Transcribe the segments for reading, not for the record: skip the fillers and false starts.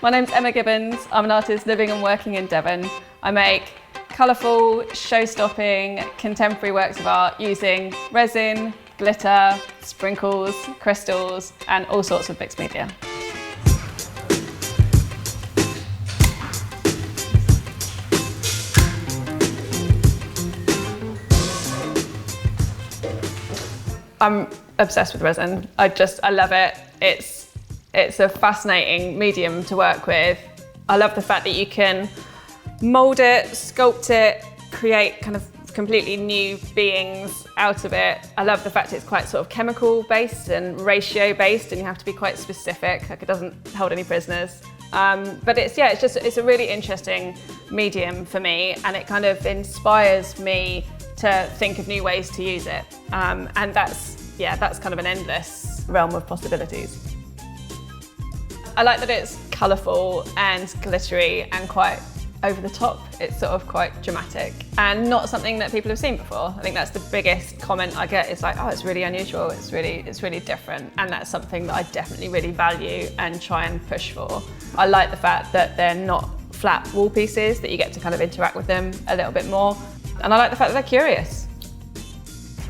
My name's Emma Gibbons. I'm an artist living and working in Devon. I make colourful, show-stopping, contemporary works of art using resin, glitter, sprinkles, crystals, and all sorts of mixed media. I'm obsessed with resin. I love it. It's a fascinating medium to work with. I love the fact that you can mould it, sculpt it, create kind of completely new beings out of it. I love the fact it's quite sort of chemical based and ratio based, and you have to be quite specific. Like, it doesn't hold any prisoners. But it's a really interesting medium for me, and it kind of inspires me to think of new ways to use it. And that's kind of an endless realm of possibilities. I like that it's colourful and glittery and quite over the top. It's sort of quite dramatic and not something that people have seen before. I think that's the biggest comment I get, is like, oh, it's really unusual, it's really different. And that's something that I definitely really value and try and push for. I like the fact that they're not flat wall pieces, that you get to kind of interact with them a little bit more. And I like the fact that they're curious.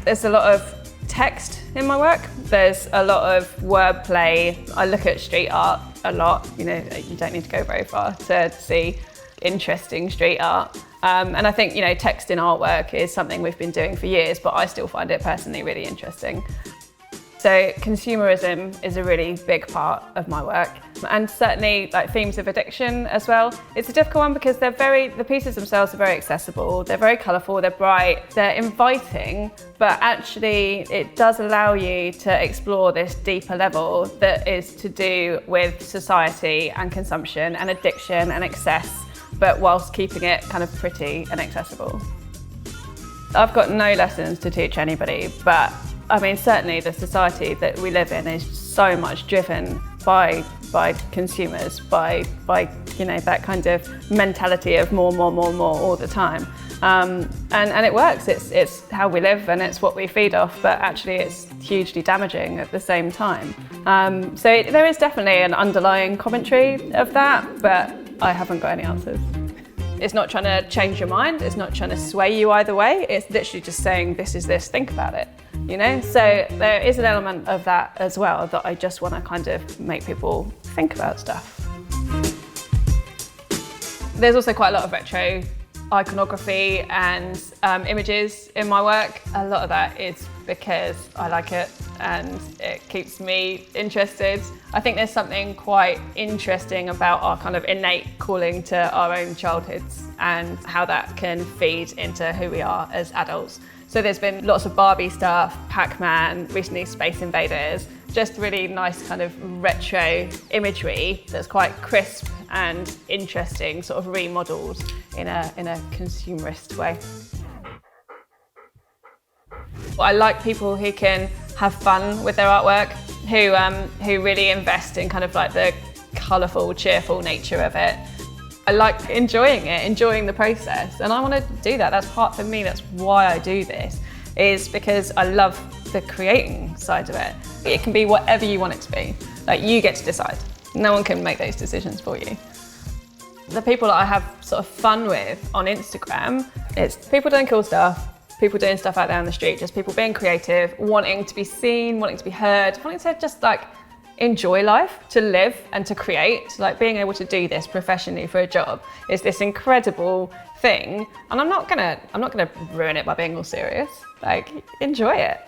There's a lot of text in my work. There's a lot of wordplay. I look at street art a lot. You know, you don't need to go very far to see interesting street art. And I think, you know, text in artwork is something we've been doing for years, but I still find it personally really interesting. So consumerism is a really big part of my work, and certainly like themes of addiction as well. It's a difficult one because the pieces themselves are very accessible, they're very colourful, they're bright, they're inviting, but actually it does allow you to explore this deeper level that is to do with society and consumption and addiction and excess, but whilst keeping it kind of pretty and accessible. I've got no lessons to teach anybody, but I mean, certainly the society that we live in is so much driven by consumers, by you know, that kind of mentality of more all the time. And it works. It's how we live and it's what we feed off, but actually it's hugely damaging at the same time. So there is definitely an underlying commentary of that, but I haven't got any answers. It's not trying to change your mind, it's not trying to sway you either way, it's literally just saying, this is this, think about it, you know? So there is an element of that as well, that I just want to kind of make people think about stuff. There's also quite a lot of retro iconography and images in my work. A lot of that is because I like it and it keeps me interested. I think there's something quite interesting about our kind of innate calling to our own childhoods and how that can feed into who we are as adults. So there's been lots of Barbie stuff, Pac-Man, recently Space Invaders, just really nice kind of retro imagery that's quite crisp and interesting, sort of remodelled in a consumerist way. I like people who can have fun with their artwork, who really invest in kind of like the colourful, cheerful nature of it. I like enjoying it, enjoying the process, and I want to do that. That's part for me, that's why I do this, is because I love the creating side of it. It can be whatever you want it to be. Like, you get to decide. No one can make those decisions for you. The people that I have sort of fun with on Instagram, it's people doing cool stuff, people doing stuff out there on the street, just people being creative, wanting to be seen, wanting to be heard, wanting to just like enjoy life, to live and to create. Like, being able to do this professionally for a job is this incredible thing, and I'm not gonna ruin it by being all serious. Like, enjoy it.